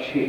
6,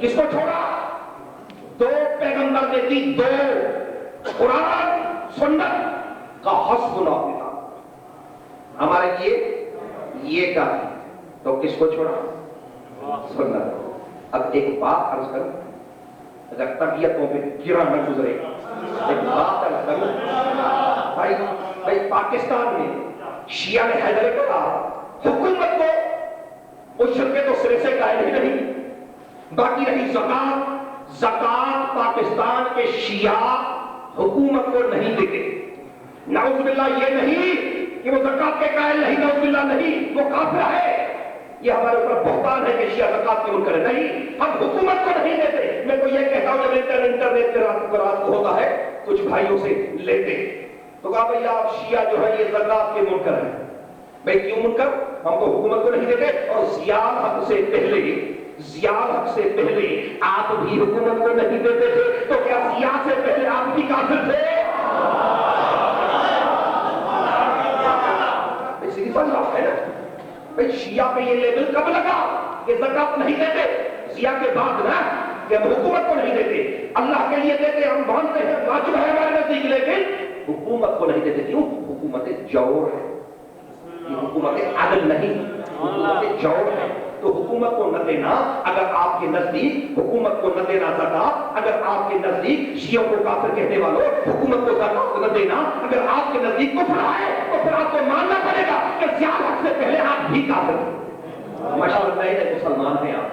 کس کو چھوڑا؟ دو پیغمبر نے دی، دو، قرآن سنت کا حسبنا اللہ. ہمارے لیے یہ کافی. تو کس کو چھوڑا؟ سنت. اب ایک بات عرض کروں، اگر طبیعتوں پہ گرا نہ گزرے، ایک بات عرض کروں بھائی پاکستان میں شیعہ نے حیدر کہا حکومت کو اشر کے تو سرے سے قائل ہی نہیں. باقی رہی زکات پاکستان کے شیعہ حکومت کو نہیں دیتے. نعوذ باللہ یہ نہیں کہ وہ زکات کے قائل نہیں، نعوذ باللہ نہیں، وہ کافر ہے. یہ ہمارے اوپر بہتان ہے کہ شیعہ زکات کے منکر ہے. نہیں، ہم حکومت کو نہیں دیتے. میں تو یہ کہتا ہوں جب انٹرنیٹ پہ رات کو ہوتا ہے کچھ بھائیوں سے لیتے تو کہا بھئی آپ شیعہ جو ہے یہ زکات کے منکر ہیں. بھئی کیوں منکر؟ ہم تو حکومت کو نہیں دیتے. اور زیال حق سے پہلے آپ بھی حکومت کو نہیں دیتے تھے، تو کیا زیال سے پہلے آپ بھی کافر تھے؟ سیدھی بات ہے نا. بھئی شیعہ پہ یہ لیبل کب لگا کہ زکات نہیں دیتے؟ ضیاء کے بعد نا کہ ہم حکومت کو نہیں دیتے، اللہ کے لیے دیتے، ہم مانتے ہیں واجب ہے ہمارے نزدیک، لیکن حکومت کو نہیں دیتے. کیوں؟ حکومت جور ہے، یہ حکومت عدل نہیں، حکومت جور ہے. تو حکومت کو نہ دینا اگر آپ کے نزدیک، حکومت کو نہ دینا زکات اگر آپ کے نزدیک، شیعوں کو کافر کہنے والوں حکومت کو زکات کو نہ دینا اگر آپ کے نزدیک کفر ہے تو پھر آپ کو ماننا پڑے گا کہ زیال حق سے پہلے آپ بھی کافر تھے. مشورہ نہیں ہے، مسلمان ہیں آپ.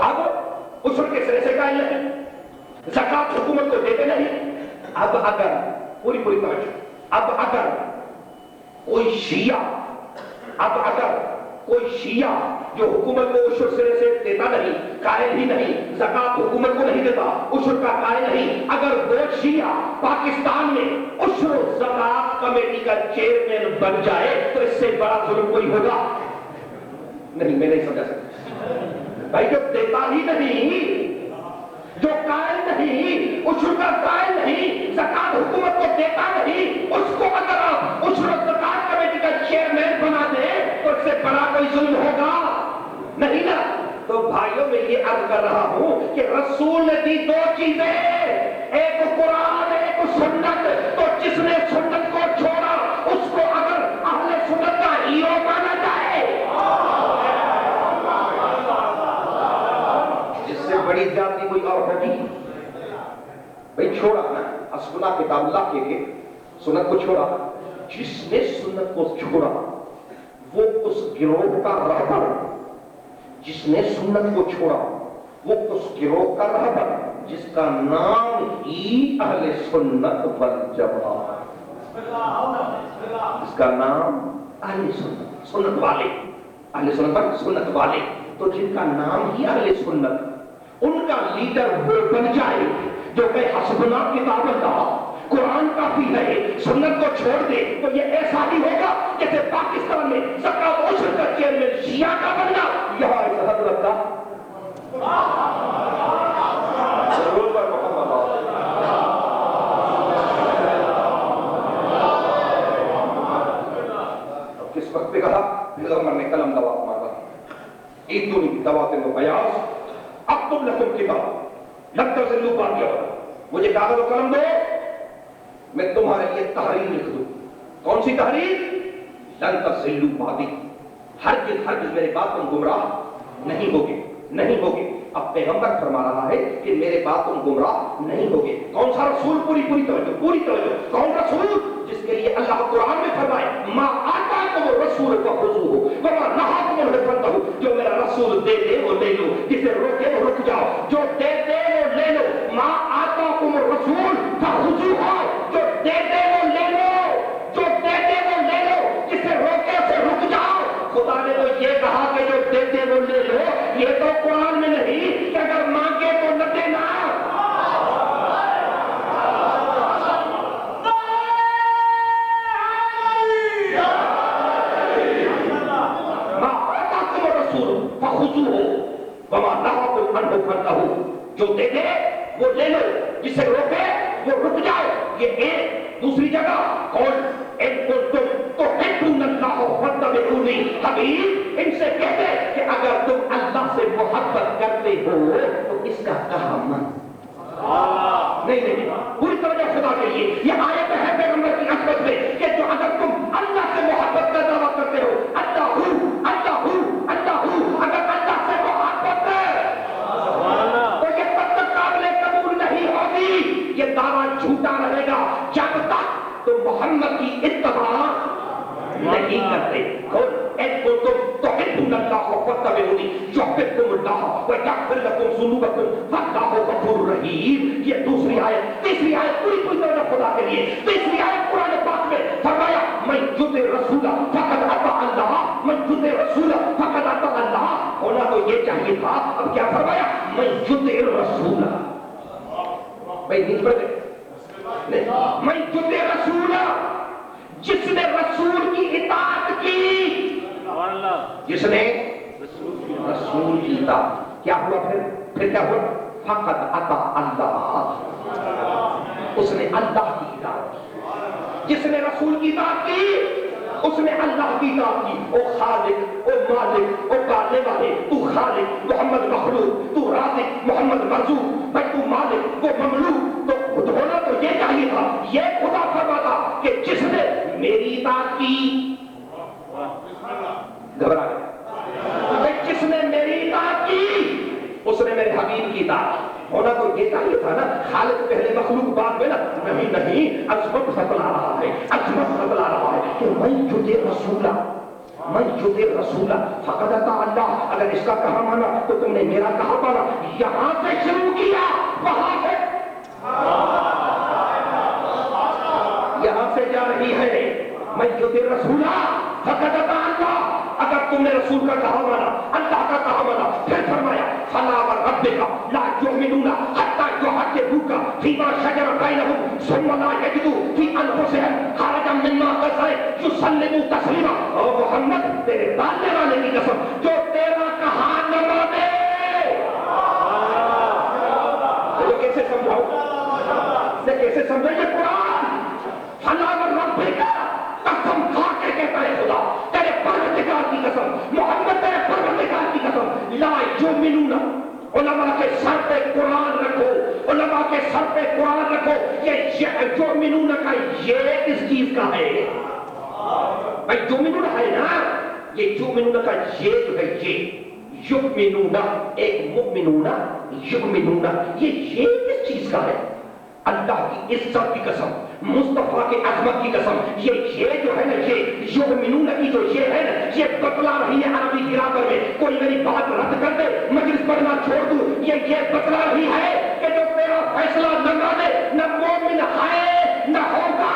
اب اصول کے سرے سے قائل نہیں، زکات حکومت کو دیتے نہیں. اب اگر پوری توجہ، اب اگر کوئی شیعہ جو حکومت کو عشر سرے سے دیتا نہیں، قائل ہی نہیں، زکات حکومت کو نہیں دیتا، عشر کا قائل نہیں، اگر وہ شیعہ پاکستان میں عشر و زکات کمیٹی کا چیئرمین بن جائے تو اس سے بڑا ظلم کوئی ہوگا نہیں. میں نہیں سمجھا سکتا بھائی. جو دیتا ہی نہیں، جو قائل نہیں، عشر کا قائل نہیں، زکات حکومت کو دیتا نہیں، اس کو اگر آپ عشر و زکات کمیٹی کا چیئرمین بنا دیں تو اس سے بڑا کوئی ظلم ہوگا نہیں نا. تو بھائیوں میں یہ عرض کر رہا ہوں کہ رسول نے دی دو چیزیں، ایک قرآن ایک سنت. تو جس نے سنت کو چھوڑا اس کو اگر اہل سنت کا ہیرو مانا جائے، جس سے بڑی زیادتی کوئی اور ہوگی. بھئی چھوڑا نا حسبنا کتاب اللہ کے لیے، سنت کو چھوڑا. جس نے سنت کو چھوڑا وہ اس گروہ کا رہبر، جس نے سنت کو چھوڑا وہ اس گروہ کا رہبر جس کا نام ہی اہل سنت والجماعت، جس کا نام اہل سنت، سنت والے، اہل سنت والے. تو جن کا نام ہی اہل سنت، ان کا لیڈر وہ بن جائے جو کہ حسبنا کتاب اللہ، قرآن کافی ہے، سنت کو چھوڑ دے تو یہ ایسا ہی ہوگا جیسے پاکستان میں زکات و عشر کا چیئرمین شیعہ کا بننا. یہاں ایک حضرت کا کس وقت پہ کہا پیغمبر نے قلم دوا مانگا، ایک دونی دواتے و بیاض اکتب لکم کتاب لکتر سے لوپا کیا، مجھے کاغذ و قلم دو میں تمہارے لیے تحریر لکھ دوں. کون سی تحریر؟ لن تضلوا بعدی، ہرگز میرے بات تم گمراہ نہیں ہوگے. اب پیغمبر فرما رہا ہے کہ میرے بات تم گمراہ نہیں ہوگے. کون سا رسول؟ پوری توجہ. کون رسول؟ جس کے لیے اللہ قرآن میں فرمائے ما آتاکم الرسول فخذوہ وما نہاکم عنہ فانتہوا. جو میرا رسول دے دے وہ لے لو، جسے روکے وہ رک جاؤ. جو دے دے وہ لے لو. ما آتاکم الرسول فخذوہ، جو دے دے وہ لے لو، جو دے دے وہ لے لو، جسے روکے اسے رک جاؤ. خدا نے تو یہ کہا کہ جو دے دے وہ لے لو، یہ تو قرآن میں نہیں کہ اگر مانگے تو نہ دینا. جو دے دے وہ لے لو، جسے روکے وہ رک جائے. جاؤ، یہ ایک دوسری جگہ قول ان کنتم تحبون اللہ فاتبعونی، حبیب ان سے کہتے کہ اگر تم اللہ سے محبت کرتے ہو تو اس کا کہا من نہیں پوری طرح خدا کے لیے یہ آیت ہے پیغمبر کی عصمت میں کہ جو اگر تم اللہ سے محبت کا دعویٰ کرتے ہو، اللہ ہوں اللہ ہوں اللہ ہوں، اگر اللہ سے محبت ہے تو یہ تب تک قابل قبول نہیں ہوگی، یہ دعویٰ جھوٹا رہے گا جب تک تم محمد کی اتباع نہیں کرتے۔ ان کنتم تحبون اللہ فاتبعونی یحببکم اللہ ویغفر لکم ذنوبکم واللہ غفور رحیم۔ یہ دوسری آیت، تیسری آیت پوری طرح خدا کے لیے، تیسری آیت قرآن پاک میں فرمایا من یطع الرسول فقد اطاع اللہ، من یطع الرسول فقد اطاع اللہ، ہونا تو یہ چاہیے تھا، اب کیا فرمایا من یطع الرسول، بھائی نیچ پڑھ گئے من یطع الرسول، جس نے رسول کی اطاعت کی، جس نے رسول کی اطاعت، کیا ہوا پھر کیا ہوا؟ فقط اطاع اللہ، اس نے اللہ کی اطاعت کی، جس نے رسول کی اطاعت کی اس نے اللہ کی اطاعت کی۔ او خالق، او مالک، او کرنے والے، تو خالق محمد مخلوق، تو رازق محمد مرزوق، بھائی تو مالک وہ مملوک، تو ہونا تو یہ چاہیے تھا، یہ خدا فرماتا کہ جس نے میری اطاعت کی، گھبرا گیا، جس نے میری اطاعت کی اس نے میرے حبیب کی اطاعت کی، ہونا تو یہ چاہیے تھا نا، خالق پہلے مخلوق بعد میں نا، نہیں عظمت بتلا رہا ہے، عظمت بتلا رہا ہے کہ من یطع الرسول، من یطع الرسول فقد اطاع اللہ، اگر اس کا کہا مانا تو تم نے میرا کہا مانا، یہاں سے شروع کیا وہاں سے یہاں سے جا رہی ہے، من یطع الرسول فقد اطاع اللہ، اگر تم نے رسول کا کہا مانا، اللہ کا کہا مانا، پھر فرمایا فلا وربک لا یؤمنون حتی یحکموک فیما شجر بینہم ثم لا یجدوا فی انفسہم حرجا مما قضیت یسلموا تسلیما۔ او محمد تیرے ڈالنے والے کی قسم، جو تیرا کہا نہ مانے، تو کیسے سمجھاؤ، سے کیسے سمجھے یہ قرآن؟ فلا وربک، قسم کھا کے کہتا ہے خدا، تیرے پروردگار کی قسم، محمد تیرے پروردگار کی قسم، لا یؤمنون، علماء کے سر پہ قرآن رکھو، علماء کے سر پہ قرآن رکھو، یہ یؤمنون کا یہ کس چیز کا ہے؟ بھائی یؤمنون ہے نا، یہ یؤمنون کا یہ جو ہے یہ یؤمنون، ایک مؤمنون یؤمنون، یہ کس چیز کا ہے؟ اللہ کی عزت کی قسم، مصطفیٰ کی عظمت کی قسم، یہ جو ہے نا، یہ یؤمنون کی جو یہ ہے نا، یہ بتلا رہی ہے عربی گرامر میں، کوئی میری بات رد کر دے مجلس پڑھنا چھوڑ دوں، یہ بتلا رہی ہے کہ جو تیرا فیصلہ نہ مانے نہ مومن ہے نہ ہوگا۔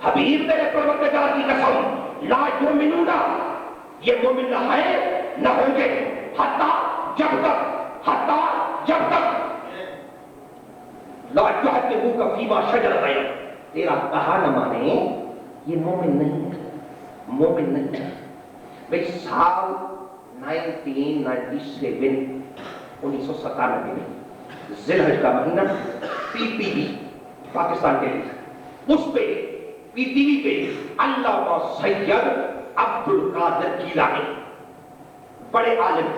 حبیب تیرے پروردگار کی قسم، لا یؤمنون، یہ مومن نہ ہے نہ ہوں گے، حتیٰ جب تک لا یحکموک فیما شجر بینہم، تیرا کہا نہ مانے، یہ مومن نہیں ہے، مومن نہیں ہے۔ بھئی سال 1997 1997 میں ذی الحج کا مہینہ PTV پاکستان کے لیے، اس پہ PTV پہ علامہ سید عبد القادر گیلانی، بڑے عالم،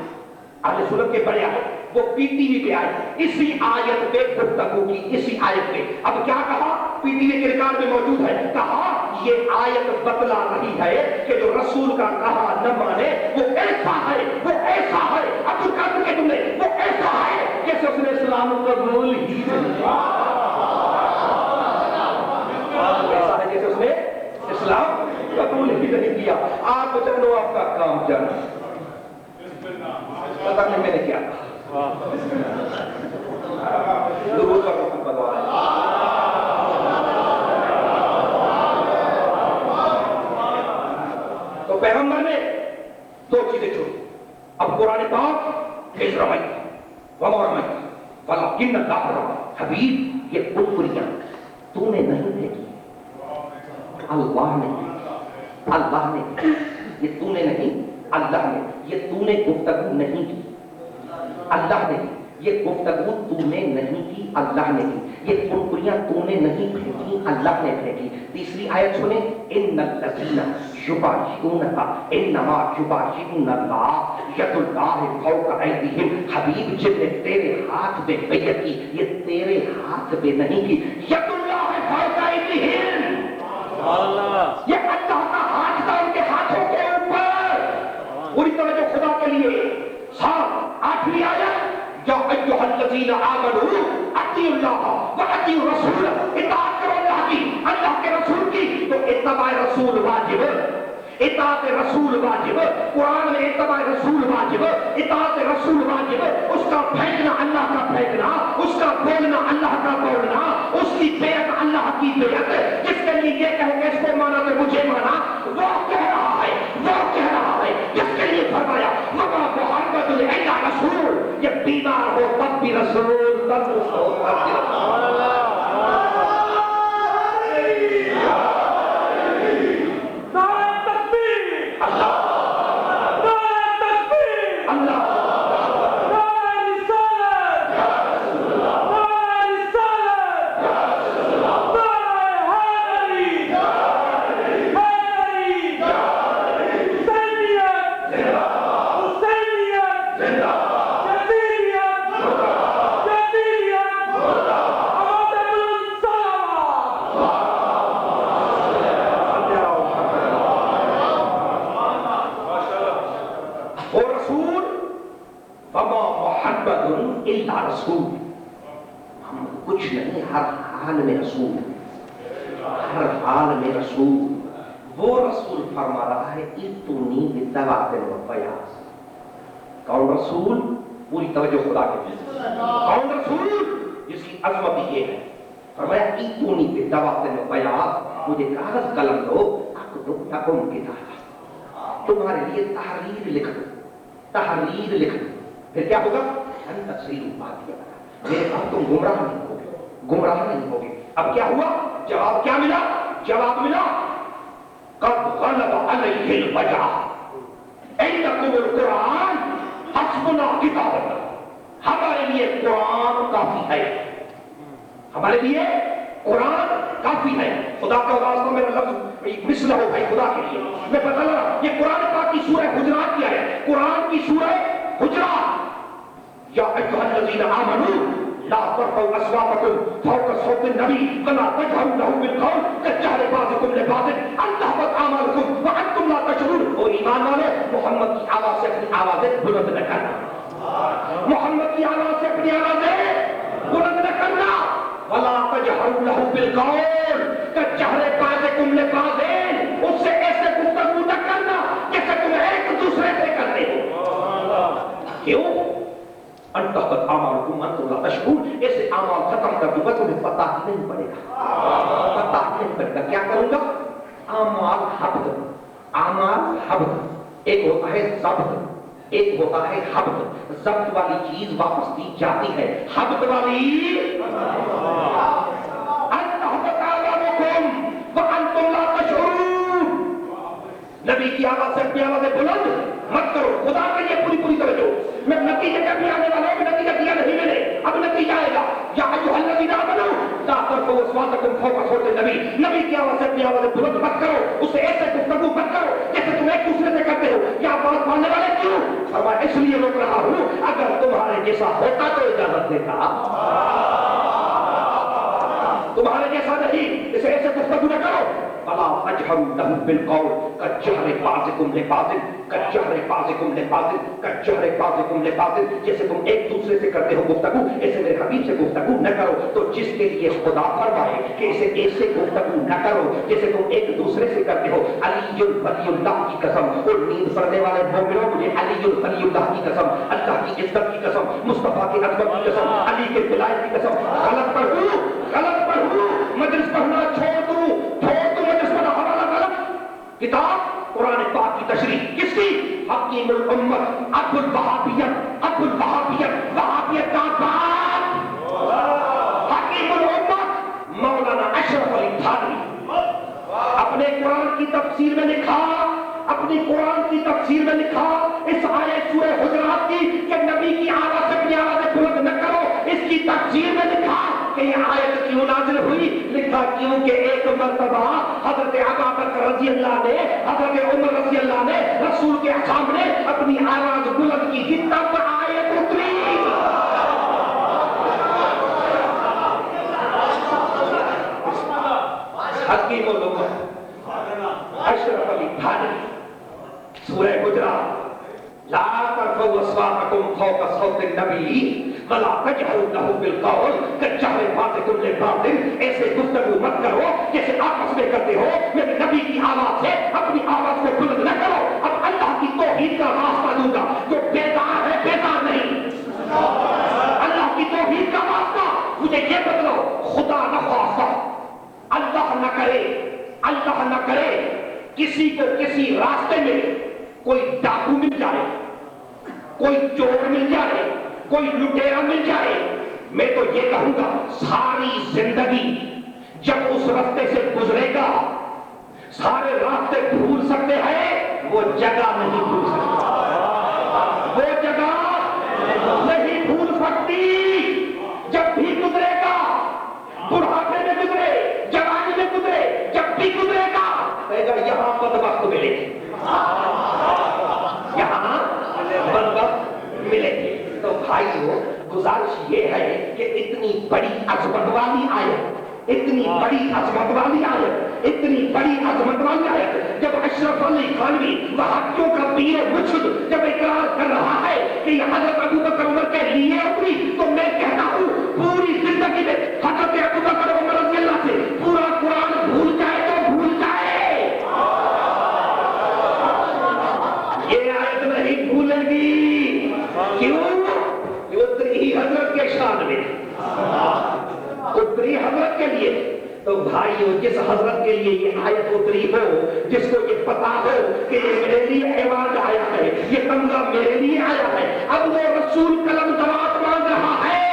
اہل سنت کے بڑے عالم، وہ PTV پہ آئے، اسی آیت پہ گفتگو کی، اسی آیت پہ۔ اب کیا کہا؟ PTV کے ریکارڈ میں موجود ہے، کہا یہ آیت بتلا رہی ہے کہ جو رسول کا کہا نہ مانے وہ ایسا ہے، وہ ایسا ہے، عبد القادر کے تم نے، وہ ایسا ہے جیسے اس نے اسلام قبول ہی نہیں، ایسا ہے جیسے اس نے اسلام قبول ہی نہیں کیا۔ آپ جانو آپ کا کام جانا، پتہ نہیں میں نے کیا کہا، درود اور محمد والے۔ تو پیغمبر نے دو چیزیں چھوڑی، اب قرآن پاک وما رمیت وما رمیت ان اللہ حبیب یہ کنکریاں تو نے نہیں پھینکی، اللہ نے، اللہ نے، یہ تو نے نہیں، اللہ نے، یہ تو نے گفتگو نہیں کی، اللہ نے، یہ گفتگو تو نے نہیں کی، اللہ نے کی، یہ کنکریاں تو نے نہیں پھینکی، اللہ نے پھینکی۔ تیسری آیت سنیں، ان الذین یبایعونک انما یبایعون اللہ ید اللہ فوق ایدیہم، حبیب جن نے تیرے ہاتھ میں بیعت کی یہ تیرے ہاتھ میں نہیں کی، ید اللہ فوق ایدیہم، یہ اللہ کا ہاتھ تھا ان کے ہاتھوں کے اوپر۔ پوری توجہ خدا کے لیے، ساتھ آٹھویں آیت، یا ایھا الذین آمنوا اطیعوا اللہ واطیعوا الرسول، اطاعت کرو اللہ کی، اللہ کے رسول کی، تو اتباع رسول واجب، اطاعت رسول واجب، قرآن میں اتباع رسول واجب، اطاعت رسول واجب، اس کا پھینکنا اللہ کا پھینکنا، اس کا بولنا اللہ کا بولنا، اس کی بیعت اللہ کی بیعت، جس کے لیے یہ کہہ کے اس کو مانا تو مجھے مانا، وہ کہہ رہا ہے، وہ کہہ رہا ہے، جس کے لیے فرمایا وما محمد الا رسول، یہ بیمار ہو تب بھی رسول، تندرست ہو تب بھی رسول۔ رسول ہم کچھ نہیں، ہر حال میں رسول، ہر حال میں رسول۔ وہ رسول فرما رہا ہے اتونی بتواتر و بیاض۔ کون رسول؟ پوری توجہ خدا کے لیے، کون رسول؟ جس کی عظمت یہ ہے، فرمایا اتونی بتواتر و بیاض، مجھے کاغذ قلم دو، اکتب لکم کتابا، تمہارے لیے تحریر لکھ دو، تحریر لکھ دو، پھر کیا ہوگا؟ میرے پاس تم گمراہ نہیں ہوگے، گمراہ نہیں ہوگے۔ اب کیا ہوا؟ جواب کیا ملا؟ جواب ملا قد غلب علیہ الوجع عندکم القرآن حسبنا کتاب اللہ، ہمارے لیے قرآن کافی ہے، ہمارے لیے قرآن کافی ہے۔ خدا کا واسطہ میرا لفظ مثل ہو بھائی، خدا کے لیے میں بتا رہا، یہ قرآن پاک کی سورہ حجرات کیا ہے؟ قرآن کی سورہ حجرات، یا ایھا الذین آمنوا لا ترفعوا اصواتکم فوق صوت النبی ولا تجہروا لہ بالقول کجہر بعضکم لبعض ان تحبط اعمالکم وانتم لا تشعرون۔ اور ایمان والے، محمد کی آواز سے اپنی آوازیں بلند نہ کرنا، محمد کی آواز سے اپنی آوازیں بلند نہ کرنا، ولا تجہروا لہ بالقول کجہر بعضکم لبعض، اس سے ایسے گفتگو نہ کرنا جیسے تم ایک دوسرے سے کرتے ہو۔ کیوں؟ انتحبط اعمالکم وانتم لا تشعرون، ایسے اعمال ختم کر دوں گا تمہیں پتہ ہی نہیں پڑے گا، پتہ ہی نہیں پڑے گا۔ کیا کروں گا؟ اعمال حبط، اعمال حبط، ایک ہوتا ہے ضبط، ایک ہوتا ہے حبط۔ ضبط والی چیز واپس دی جاتی ہے، حبط والی انتحبط اعمالکم وانتم لا تشعرون۔ نبی کی آواز سے اپنی آوازیں بلند مت کرو، خدا کے لیے پوری پوری توجہ۔ میں نتیجہ کیا بھی آنے والا ہوں، نتیجہ دیا نہیں میں نے، اب نتیجہ آئے گا۔ یا ایھا الذین آمنوا لا ترفعوا اصواتکم فوق صوت النبی، نبی کی آواز سے اپنی آوازیں بلند مت کرو، اسے ایسے گفتگو مت کرو جیسے تم ایک دوسرے سے کرتے ہو۔ یا بات ماننے والے کیوں؟ فرمایا اس لیے روک رہا ہوں، اگر تمہارے جیسا ہوتا تو اجازت دیتا، تمہارے جیسا نہیں، اسے ایسے گفتگو نہ کرو۔ ولا تجہروا لہ بالقول کجہر بعضکم لبعض کجہر بعضکم لبعض کجہر بعضکم لبعض، جیسے تم ایک دوسرے سے کرتے ہو گفتگو ایسے میرے حبیب سے گفتگو نہ کرو۔ تو جس کے لیے خدا فرمائے کہ اسے ایسے گفتگو نہ کرو جیسے تم ایک دوسرے سے کرتے ہو، علی ولی اللہ کی قسم، اور نیند پڑھنے والے مومنوں مجھے علی ولی اللہ کی قسم، اللہ کی عزت کی قسم، مصطفیٰ کی عظمت کی قسم، علی کے ولایت کی قسم، غلط پڑھوں، غلط پڑھوں، مجلس پڑھنا چھوڑ دوں، مجلس پڑھنا حوالہ غلط، کتاب قرآن پاک کی تشریح کس کی؟ حکیم الامت ابو الوہابیت، ابو الوہابیت، وہابیت کا باپ تفسیر میں لکھا، اپنی قرآن کی تفسیر میں لکھا اس آیت سورہ حجرات کی کہ نبی کی آواز سے اپنی آواز بلند نہ کرو، اس کی تفسیر میں لکھا کہ یہ آیت کیوں نازل ہوئی؟ لکھا کیونکہ ایک مرتبہ حضرت ابو بکر رضی اللہ نے، حضرت عمر رضی اللہ نے رسول کے سامنے اپنی آواز بلند کی تھی، تب آیت اتری۔ حکیم و لوگوں، اشرف علی تھانوی، سورہ حجرات، لا ترفعوا اصواتکم فوق صوت النبی ولا تجہروا لہ بالقول کجہر بعضکم لبعض، ایسے گفتگو مت کرو جیسے آپس میں کرتے ہو، میرے نبی کی آواز سے اپنی آواز کو بلند نہ کرو۔ اب اللہ کی توحید کا راستہ دوں گا، جو بیدار ہے بیدار نہیں، اللہ کی توحید کا راستہ مجھے یہ بتلو، خدا نہ خواستہ، اللہ نہ کرے، اللہ نہ کرے کسی کو کسی راستے میں کوئی ڈاکو مل جائے، کوئی چور مل جائے، کوئی لٹیرا مل جائے، میں تو یہ کہوں گا ساری زندگی جب اس راستے سے گزرے گا سارے راستے بھول سکتے ہیں، وہ جگہ نہیں بھول سکتا، وہ جگہ نہیں بھول سکتی۔ جب بھی گزرے گا، بڑھاپے میں گزرے، جوانی میں گزرے، جب بھی گزرے گا کہے گا یہاں بدبخت ملے گی، یہاں بدبخت ملے گی۔ تو بھائیو گزارش یہ ہے کہ اتنی بڑی عظمت والی آیت، اتنی بڑی عظمت والی آیت، اتنی بڑی عظمت والی آیت، جب اشرف علی تھانوی وہابیوں کا پیر مرشد جب اقرار کر رہا ہے کہ یہ حضرت ابو بکر عمر کے لیے اتری، تو میں کہتا ہوں پوری زندگی میں حضرت ابو بکر عمر رضی اللہ سے پورا قرآن بھول جائے تو بھول جائے، یہ آیت نہیں بھولے گی۔ کیوں؟ اتری ہی حضرت کے شان میں، اتری حضرت کے لیے۔ تو بھائیو جس حضرت کے لیے یہ آیت اتری ہو، جس کو یہ پتا ہو کہ یہ میرے لیے ایوارڈ آیا ہے، یہ تمغہ میرے لیے آیا ہے، اب وہ رسول قلم دوات مانگ رہا ہے۔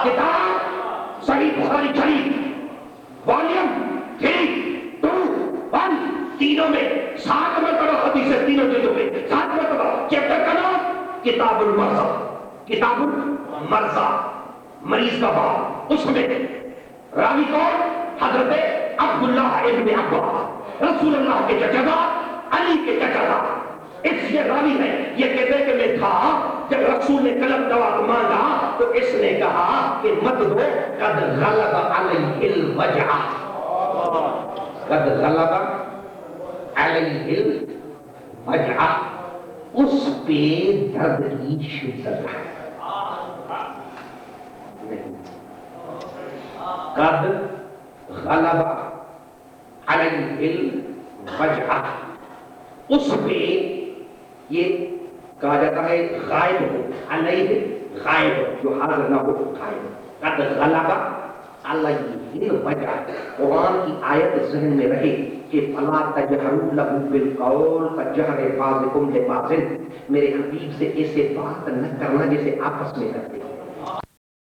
کتاب صحیح بخاری شریف والیوم 3، 2، 1 تینوں میں 7 مرتبہ حدیث ہے، تینوں جلدوں میں 7 مرتبہ۔ چیپٹر کا نام کتاب المرضى، کتاب المرضى، مریض کا باب، اس میں راوی کون؟ حضرت عبداللہ ابن عباس، رسول اللہ کے چچا، علی کے چچا، اس یہ راوی ہے، یہ کہتے کہ میں تھا جب رسول نے قلم دوات مانگا تو اس نے کہا کہ مت دو، قد غلب علیہ الوجع، قد غلب علیہ الوجع، اس پہ درد کی شدت ہے، قد غلب علیہ الوجع، اس پہ یہ کہا جاتا ہے غائب ہو، علیہ غائب، جو حاضر نہ ہو غائب، قد غلب علیہ الوجع۔ قرآن کی آیت ذہن میں رہے کہ فلا تجہروا لہ بالقول کجہر بعضکم لبعض، میرے حبیب سے ایسے بات نہ کرنا جیسے آپس میں کرتے